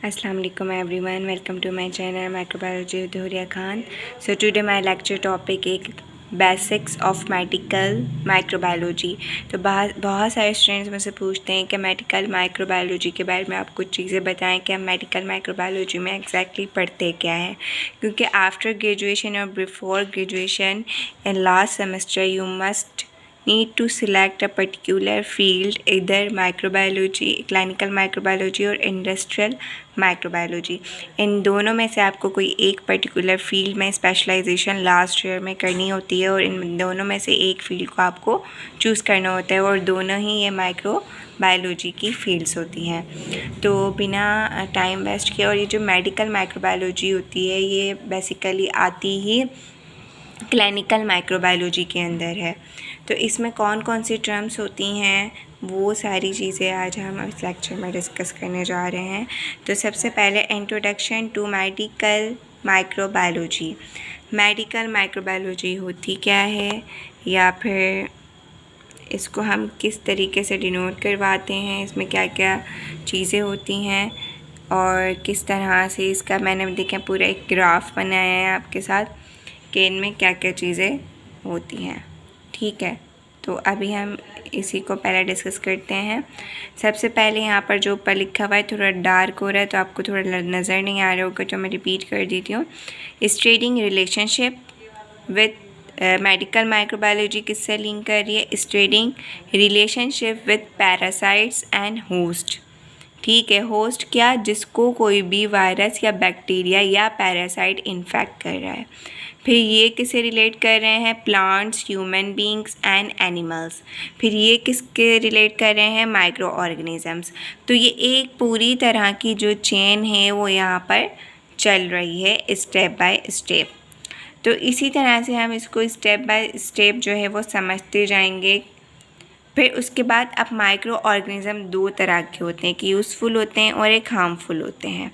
Assalamu alaikum everyone, welcome to my channel Microbiology with Huria Khan. So today my lecture topic is basics of medical microbiology. तो बहुत सारे students मुझसे पूछते हैं कि medical microbiology के बारे में आप कुछ चीज़ें बताएं कि हम मेडिकल माइक्रोबायोलॉजी में एग्जैक्टली पढ़ते क्या है, क्योंकि आफ्टर ग्रेजुएशन और before graduation in last semester you must need to select a particular field, either microbiology, clinical microbiology और industrial microbiology। इन दोनों में से आपको कोई एक पर्टिकुलर फील्ड में स्पेशलाइजेशन लास्ट ईयर में करनी होती है और इन दोनों में से एक फील्ड को आपको चूज़ करना होता है और दोनों ही ये माइक्रोबायोलॉजी की फील्ड्स होती हैं। तो बिना टाइम वेस्ट किए, और ये जो मेडिकल माइक्रोबायोलॉजी होती है ये बेसिकली आती ही क्लिनिकल माइक्रोबायोलॉजी के अंदर है। तो इसमें कौन कौन सी टर्म्स होती हैं वो सारी चीज़ें आज हम इस लेक्चर में डिस्कस करने जा रहे हैं। तो सबसे पहले introduction to medical microbiology. Medical microbiology होती क्या है, या फिर इसको हम किस तरीके से डिनोट करवाते हैं, इसमें क्या क्या चीज़ें होती हैं और किस तरह से इसका मैंने देखें पूरा एक ग्राफ बनाया है आपके साथ कि इनमें क्या क्या चीज़ें होती हैं। ठीक है, तो अभी हम इसी को पहले डिस्कस करते हैं। सबसे पहले यहाँ पर जो ऊपर लिखा हुआ है थोड़ा डार्क हो रहा है तो आपको थोड़ा नज़र नहीं आ रहा होगा, तो मैं रिपीट कर देती हूँ। Standing relationship with medical microbiology किससे लिंक कर रही है? Standing relationship with parasites and host. ठीक है, होस्ट क्या? जिसको कोई भी वायरस या बैक्टीरिया या पैरासाइट इन्फेक्ट कर रहा है। फिर ये किससे रिलेट कर रहे हैं? Plants, human beings and animals. फिर ये किसके रिलेट कर रहे हैं? Micro organisms. तो ये एक पूरी तरह की जो चेन है वो यहाँ पर चल रही है स्टेप बाय स्टेप। तो इसी तरह से हम इसको स्टेप बाय स्टेप जो है वो समझते जाएंगे। फिर उसके बाद अब माइक्रो ऑर्गेनिज़म दो तरह के होते हैं, कि यूज़फुल होते हैं और एक हार्मफुल होते हैं।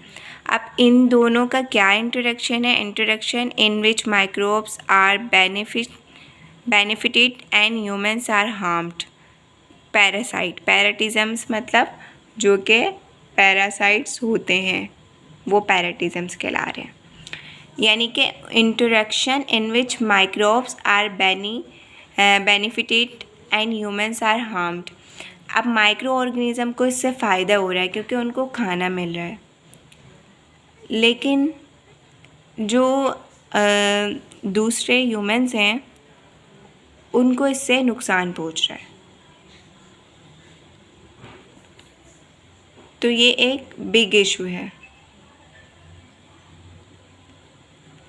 अब इन दोनों का क्या इंट्रोडक्शन है? Introduction in which microbes are benefited and humans are harmed. Parasite, parasitisms मतलब जो कि पैरासाइट्स होते हैं वो पैराटिज़म्स कहला रहे हैं। यानी कि introduction in which microbes are benefited and humans are harmed. अब माइक्रो ऑर्गेनिज़म को इससे फ़ायदा हो रहा है क्योंकि उनको खाना मिल रहा है, लेकिन जो दूसरे ह्यूमन्स हैं उनको इससे नुकसान पहुंच रहा है। तो ये एक बिग इशू है।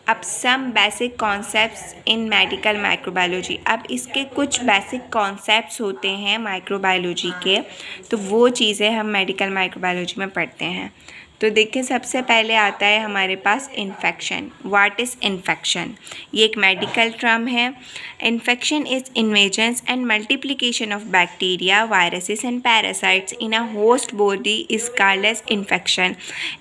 अब some basic concepts in medical microbiology. अब इसके कुछ बेसिक कॉन्सेप्ट्स होते हैं माइक्रोबायोलॉजी के, तो वो चीज़ें हम मेडिकल माइक्रोबायोलॉजी में पढ़ते हैं। तो देखिए सबसे पहले आता है हमारे पास इन्फेक्शन। What is infection? ये एक मेडिकल टर्म है। Infection is invasion and multiplication of bacteria, viruses and parasites in a host body is called as infection.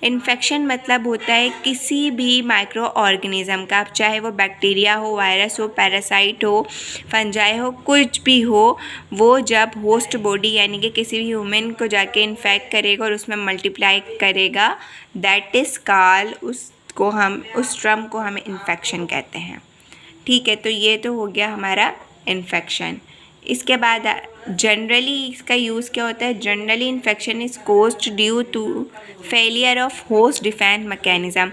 Infection मतलब होता है किसी भी माइक्रो ऑर्गेनिज़म का, चाहे वो बैक्टीरिया हो, वायरस हो, पैरासाइट हो, फंजाई हो, कुछ भी हो, वो जब होस्ट बॉडी यानी कि किसी भी ह्यूमन को जाके इन्फेक्ट करेगा और उसमें मल्टीप्लाई करेगा, दैट इज़ कॉल्ड, उसको हम उस टर्म को हमें इन्फेक्शन कहते हैं। ठीक है, तो ये तो हो गया हमारा इन्फेक्शन। इसके बाद जनरली इसका यूज़ क्या होता है? Generally infection is caused due to failure of host defence mechanism.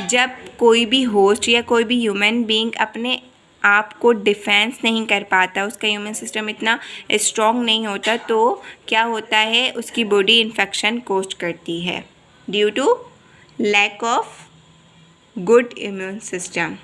जब कोई भी होस्ट या कोई भी ह्यूमन बीइंग अपने आप को डिफेंस नहीं कर पाता, उसका ह्यूमन सिस्टम इतना स्ट्रॉन्ग नहीं होता, तो क्या होता है? उसकी बॉडी इन्फेक्शन कोज करती है due to lack of good immune system.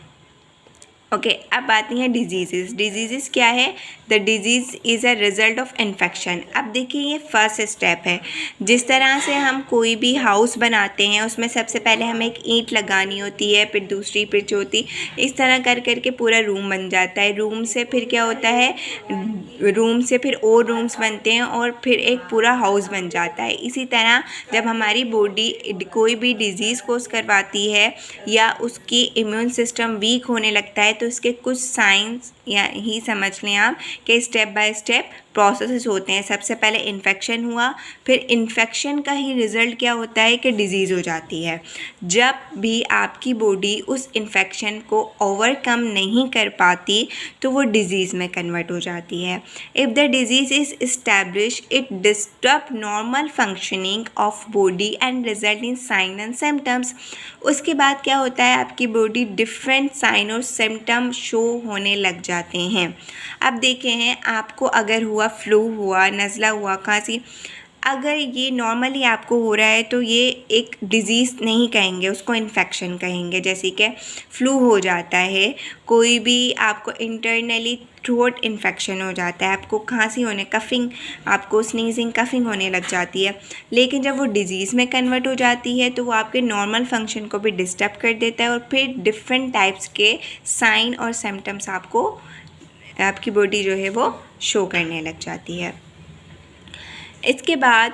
Okay, अब आती हैं डिजीज़। डिजीज़ क्या है? The disease is a result of infection. अब देखिए ये फर्स्ट स्टेप है। जिस तरह से हम कोई भी हाउस बनाते हैं उसमें सबसे पहले हमें एक ईंट लगानी होती है, फिर दूसरी पिच होती, इस तरह कर करके पूरा रूम बन जाता है। रूम से फिर क्या होता है? रूम से फिर और रूम्स बनते हैं और फिर एक पूरा हाउस बन जाता है। इसी तरह जब हमारी बॉडी कोई भी डिज़ीज़ कोज करवाती है या उसकी इम्यून सिस्टम वीक होने लगता है, तो इसके कुछ साइंस या ही समझ लें आप कि स्टेप बाय स्टेप प्रोसेसेस होते हैं। सबसे पहले इन्फेक्शन हुआ, फिर इन्फेक्शन का ही रिज़ल्ट क्या होता है कि डिज़ीज़ हो जाती है। जब भी आपकी बॉडी उस इन्फेक्शन को ओवरकम नहीं कर पाती तो वो डिज़ीज़ में कन्वर्ट हो जाती है। If the disease is establish it disturb normal functioning of body and result in sign and symptoms. उसके बाद क्या होता है, आपकी बॉडी डिफरेंट साइन और सिम्टम शो होने लग जाते हैं। अब देखें हैं, आपको अगर हुआ फ्लू हुआ, नज़ला हुआ, खांसी, अगर ये नॉर्मली आपको हो रहा है तो ये एक डिज़ीज़ नहीं कहेंगे, उसको इन्फेक्शन कहेंगे। जैसे कि फ्लू हो जाता है, कोई भी आपको इंटरनली थ्रोट इन्फेक्शन हो जाता है, आपको खांसी होने, कफिंग, आपको स्नीजिंग, कफिंग होने लग जाती है। लेकिन जब वो डिज़ीज़ में कन्वर्ट हो जाती है तो वो आपके नॉर्मल फंक्शन को भी डिस्टर्ब कर देता है और फिर डिफरेंट टाइप्स के साइन और सिम्टम्स आपकी बॉडी जो है वो शो करने लग जाती है। इसके बाद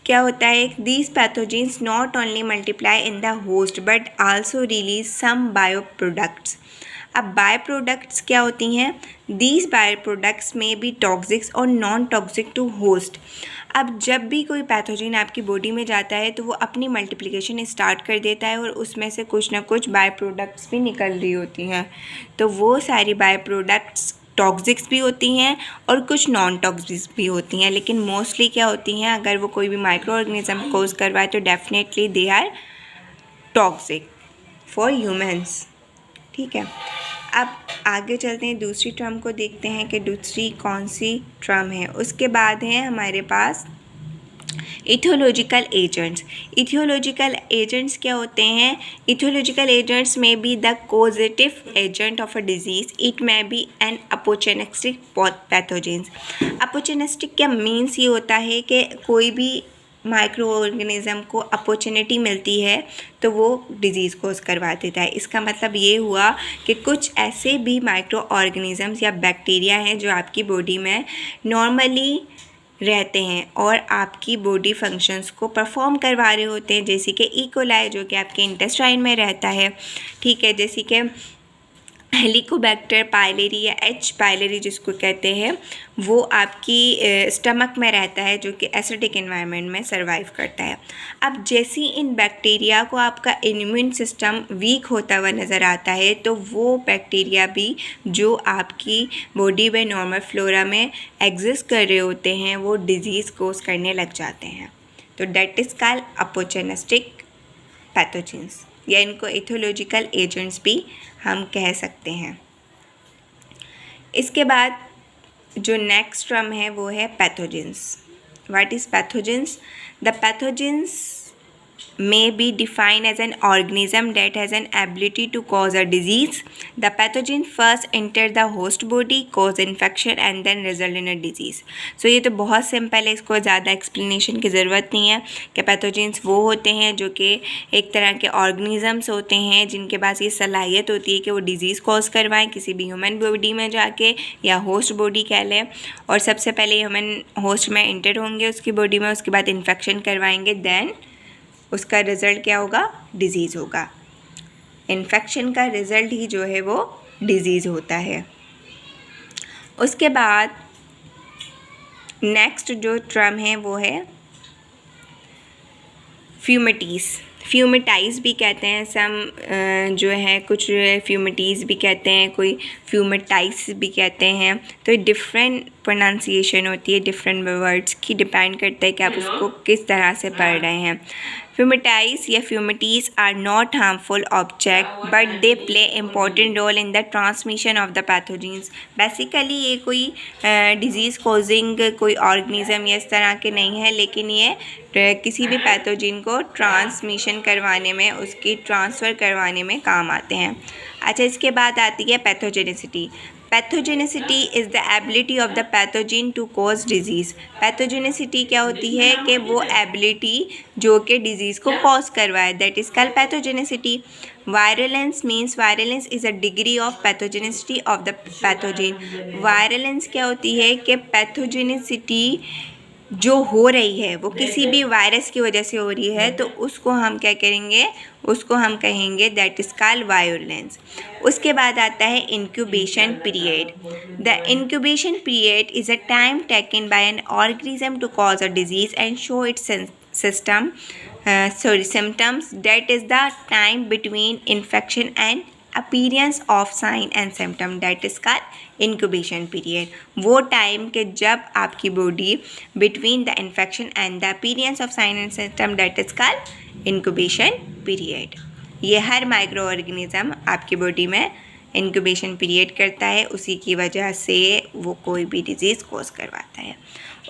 क्या होता है, these pathogens not only multiply in the host but also release some bio products. अब बायो प्रोडक्ट्स क्या होती हैं, these bio products may be toxics और नॉन टॉक्सिक टू होस्ट। अब जब भी कोई पैथोजन आपकी बॉडी में जाता है तो वो अपनी मल्टीप्लिकेशन स्टार्ट कर देता है और उसमें से कुछ ना कुछ बायो प्रोडक्ट्स भी निकल रही होती हैं। तो वो सारी बायो प्रोडक्ट्स टॉक्सिक्स भी होती हैं और कुछ नॉन टॉक्सिक्स भी होती हैं, लेकिन मोस्टली क्या होती हैं, अगर वो कोई भी माइक्रो ऑर्गेनिज्म कोज करवाए तो definitely they are toxic for humans. ठीक है, अब आगे चलते हैं, दूसरी टर्म को देखते हैं कि दूसरी कौन सी टर्म है। उसके बाद है हमारे पास इथियोलॉजिकल एजेंट्स। इथियोलॉजिकल एजेंट्स क्या होते हैं, etiological agents may be the causative agent of a disease, it may be an opportunistic pathogens. Opportunistic क्या मीन्स ये होता है कि कोई भी माइक्रो ऑर्गेनिज़म को अपॉर्चुनिटी मिलती है तो वो डिज़ीज़ कोज करवा देता है। इसका मतलब ये हुआ कि कुछ ऐसे भी माइक्रो ऑर्गेनिज़म्स या बैक्टीरिया हैं जो आपकी बॉडी में नॉर्मली रहते हैं और आपकी बॉडी फंक्शंस को परफॉर्म करवा रहे होते हैं, जैसे कि ई कोलाई जो कि आपके इंटेस्टाइन में रहता है। ठीक है, जैसे कि हेलिकोबैक्टर पाइलेरी या एच पाइलेरी जिसको कहते हैं, वो आपकी स्टमक में रहता है जो कि एसिडिक एनवायरनमेंट में सर्वाइव करता है। अब जैसे इन बैक्टीरिया को आपका इम्यून सिस्टम वीक होता हुआ नज़र आता है तो वो बैक्टीरिया भी जो आपकी बॉडी में नॉर्मल फ्लोरा में एग्जिस्ट कर रहे होते हैं वो डिजीज़ कोज करने लग जाते हैं। तो that is called opportunistic pathogens, या इनको इथियोलॉजिकल एजेंट्स भी हम कह सकते हैं। इसके बाद जो नेक्स्ट टर्म है वो है pathogens. What is pathogens? The pathogens may be defined as an organism that has an ability to cause a disease. The pathogen first enter the host body, cause infection and then result in a disease. So ये तो बहुत simple है, इसको ज़्यादा explanation की ज़रूरत नहीं है कि पैथोजेंस वो होते हैं जो कि एक तरह के ऑर्गेनिजम्स होते हैं जिनके पास ये सलाहियत होती है कि वो डिज़ीज़ कॉज करवाएं किसी भी ह्यूमन बॉडी में जाके, या होस्ट बॉडी कह लें। और सबसे पहले ह्यूमन होस्ट में इंटर होंगे उसकी बॉडी में, उसके बाद इन्फेक्शन करवाएंगे, देन उसका रिज़ल्ट क्या होगा, डिज़ीज़ होगा। इन्फेक्शन का रिज़ल्ट ही जो है वो डिज़ीज़ होता है। उसके बाद नेक्स्ट जो टर्म है वो है फ्यूमिटीज़। फ्यूमिटाइज़ भी कहते हैं सम जो है, कुछ फ्यूमिटीज़ भी कहते हैं, कोई फ्यूमिटाइज़ भी कहते हैं। तो डिफरेंट प्रोनाउंसिएशन होती है डिफरेंट वर्ड्स की, डिपेंड करता है कि आप उसको किस तरह से पढ़ रहे हैं। फ्यूमिटाइज़ या fomites are not harmful object but they play important role in the transmission of the pathogens. Basically ये कोई डिज़ीज़ कॉजिंग कोई ऑर्गेनिज़म या इस तरह के नहीं है, लेकिन ये किसी भी पैथोजन को ट्रांसमिशन करवाने में, उसकी ट्रांसफ़र करवाने में काम आते हैं। अच्छा, इसके बाद आती है pathogenicity. Pathogenicity is the ability of the pathogen to cause disease. Pathogenicity क्या होती है कि वो एबिलिटी जो कि डिजीज़ को कॉज करवाए, that is called pathogenicity. Virulence means virulence is a degree of pathogenicity of the pathogen. Virulence क्या होती है कि पैथोजेनिसिटी जो हो रही है वो किसी भी वायरस की वजह से हो रही है तो उसको हम क्या करेंगे, उसको हम कहेंगे दैट इज़ कॉल्ड वायोलेंस। उसके बाद आता है incubation period. The incubation period is a time taken by an organism to cause a disease and show its symptoms. That is the time between infection and appearance of sign and symptom, that is called incubation period. वो time के जब आपकी body between the infection and the appearance of sign and symptom, that is called incubation period. ये हर micro organism आपकी body में incubation period करता है, उसी की वजह से वो कोई भी डिजीज़ कॉज करवाता है।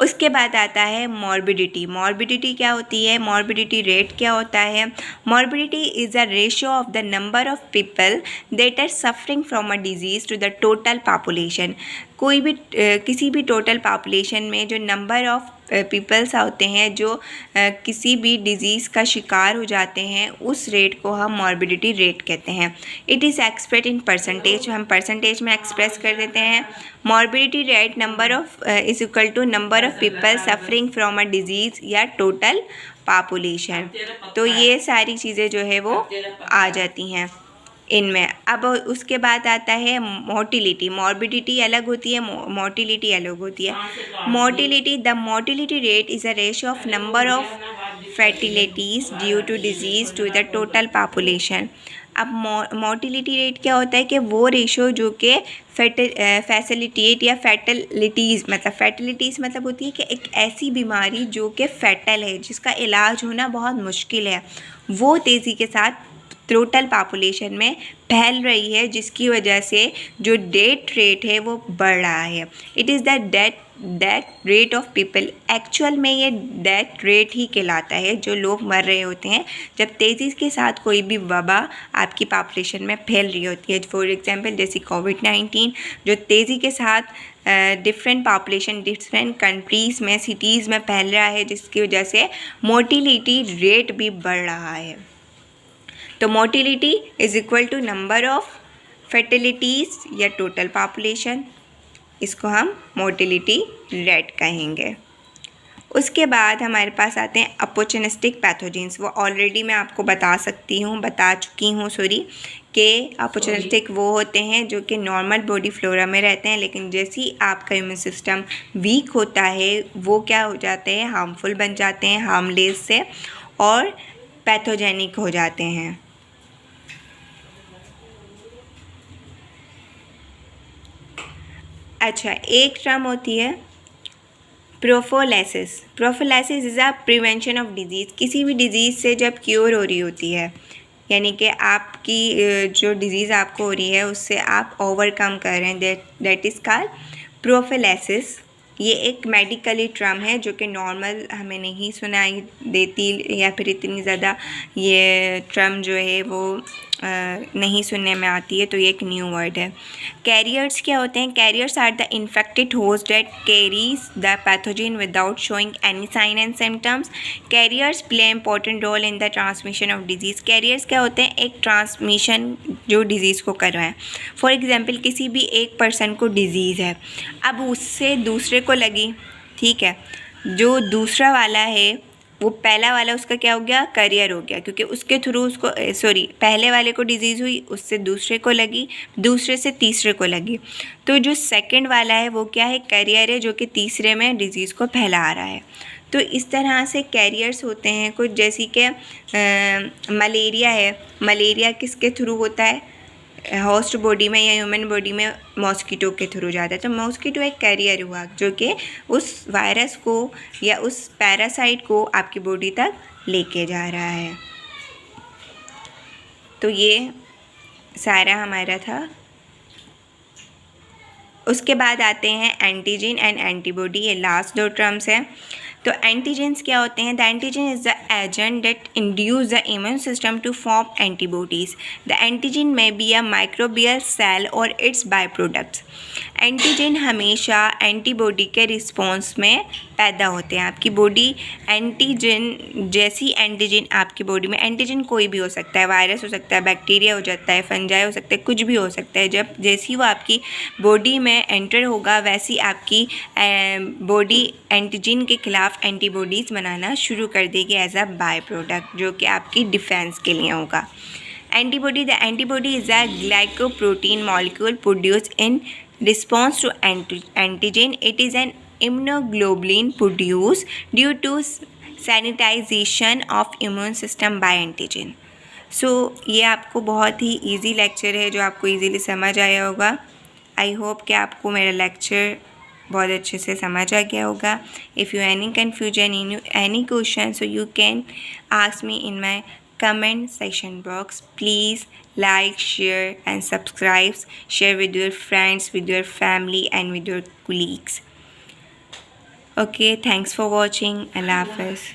उसके बाद आता है मॉर्बिडिटी। मॉर्बिडिटी क्या होती है? मॉर्बिडिटी रेट क्या होता है? Morbidity is a ratio of the number of people that are suffering from a disease to the total population. कोई भी किसी भी टोटल पॉपुलेशन में जो नंबर ऑफ पीपल्स होते हैं जो किसी भी डिज़ीज़ का शिकार हो जाते हैं, उस रेट को हम मॉर्बिडिटी रेट कहते हैं। It is express in percentage, हम परसेंटेज में एक्सप्रेस कर देते हैं। Morbidity rate number of is equal to number of people suffering from a disease या टोटल पॉपुलेशन। तो ये सारी चीज़ें जो है वो आ जाती हैं इनमें। अब उसके बाद आता है मोटिलिटी। मॉर्बिडिटी अलग होती है, मोटिलिटी अलग होती है। Motility, the motility rate is a ratio of number of fatalities due to disease to the total population. अब मोटिलिटी रेट क्या होता है कि वो रेशो जो कि फैसिलिटेट या फैटलिटीज़, मतलब फैटलिटीज़ मतलब होती है कि एक ऐसी बीमारी जो कि फैटल है, जिसका इलाज होना बहुत मुश्किल है, वो तेज़ी के साथ टोटल पॉपुलेशन में फैल रही है, जिसकी वजह से जो डेथ रेट है वो बढ़ रहा है। It is the death rate of people. Actual में ये डेथ रेट ही कहलाता है, जो लोग मर रहे होते हैं जब तेज़ी के साथ कोई भी वबा आपकी पॉपुलेशन में फैल रही होती है। फॉर एग्जांपल जैसे कोविड-19 जो तेज़ी के साथ डिफरेंट पॉपुलेशन डिफरेंट कंट्रीज़ में सिटीज़ में फैल रहा है, जिसकी वजह से मोटिलिटी रेट भी बढ़ रहा है। तो motility is equal to number of fertilities या टोटल पॉपुलेशन, इसको हम मोटिलिटी रेट कहेंगे। उसके बाद हमारे पास आते हैं अपॉर्चुनिस्टिक पैथोजेंस। वो ऑलरेडी मैं आपको बता चुकी हूँ कि अपॉर्चुनिस्टिक वो होते हैं जो कि नॉर्मल बॉडी फ्लोरा में रहते हैं, लेकिन जैसे ही आपका इम्यून सिस्टम वीक होता है वो क्या हो जाते हैं, हार्मफुल बन जाते हैं, हार्मलेस से और पैथोजेनिक हो जाते हैं। अच्छा, एक टर्म होती है prophylaxis. Prophylaxis is a prevention of disease. किसी भी डिज़ीज़ से जब क्योर हो रही होती है, यानी कि आपकी जो डिज़ीज़ आपको हो रही है उससे आप ओवरकम कर रहे हैं, दैट इज़ कॉल्ड प्रोफिलैक्सिस। ये एक मेडिकली टर्म है जो कि नॉर्मल हमें नहीं सुनाई देती, या फिर इतनी ज़्यादा ये टर्म जो है वो नहीं सुनने में आती है, तो ये एक न्यू वर्ड है। कैरियर्स क्या होते हैं? Carriers are the infected host that carries the pathogen without showing any sign and symptoms. Carriers play important role in the transmission of disease. Carriers क्या होते हैं? एक ट्रांसमिशन जो डिज़ीज़ को कर रहा है। फॉर एग्जाम्पल किसी भी एक पर्सन को डिज़ीज़ है, अब उससे दूसरे को लगी, ठीक है, जो दूसरा वाला है वो पहला वाला उसका क्या हो गया, करियर हो गया, क्योंकि उसके थ्रू उसको पहले वाले को डिजीज़ हुई, उससे दूसरे को लगी, दूसरे से तीसरे को लगी, तो जो सेकंड वाला है वो क्या है, करियर है, जो कि तीसरे में डिज़ीज़ को फैला रहा है। तो इस तरह से कैरियर्स होते हैं कुछ, जैसे कि मलेरिया है। मलेरिया किसके थ्रू होता है? होस्ट बॉडी में या ह्यूमन बॉडी में मॉस्किटो के थ्रू जाता है। तो मॉस्किटो एक कैरियर हुआ जो कि उस वायरस को या उस पैरासाइट को आपकी बॉडी तक लेके जा रहा है। तो ये सारा हमारा था। उसके बाद आते हैं एंटीजन एंड एंटीबॉडी, ये लास्ट दो टर्म्स हैं। तो एंटीजेंस क्या होते हैं? The antigen is the agent that induce the immune system to form antibodies. The antigen may be a microbial cell or its byproducts. Antigen हमेशा antibody के response में पैदा होते हैं। आपकी बॉडी एंटीजन जैसी एंटीजन आपकी बॉडी में, एंटीजन कोई भी हो सकता है, वायरस हो सकता है, बैक्टीरिया हो जाता है, फंजाई हो सकता है, कुछ भी हो सकता है। जब जैसी वो आपकी बॉडी में एंटर होगा वैसी आपकी बॉडी एंटीजन के खिलाफ ऑफ एंटीबॉडीज़ बनाना शुरू कर देगी एज अ बाय प्रोडक्ट, जो कि आपकी डिफेंस के लिए होगा। Antibody, the antibody is a glycoprotein molecule produce in response to antigen. It is an immunoglobulin produced due to sanitization of immune system by antigen. सो ये आपको बहुत ही ईजी लेक्चर है जो आपको ईजीली समझ आया होगा। आई होप कि आपको मेरा लेक्चर बहुत अच्छे से समझ आ गया होगा। If you any confusion in any question, so you can ask me in my comment section box. Please like, share and subscribe. Share with your friends, with your family and with your colleagues. Okay, thanks for watching. Allah Hafiz.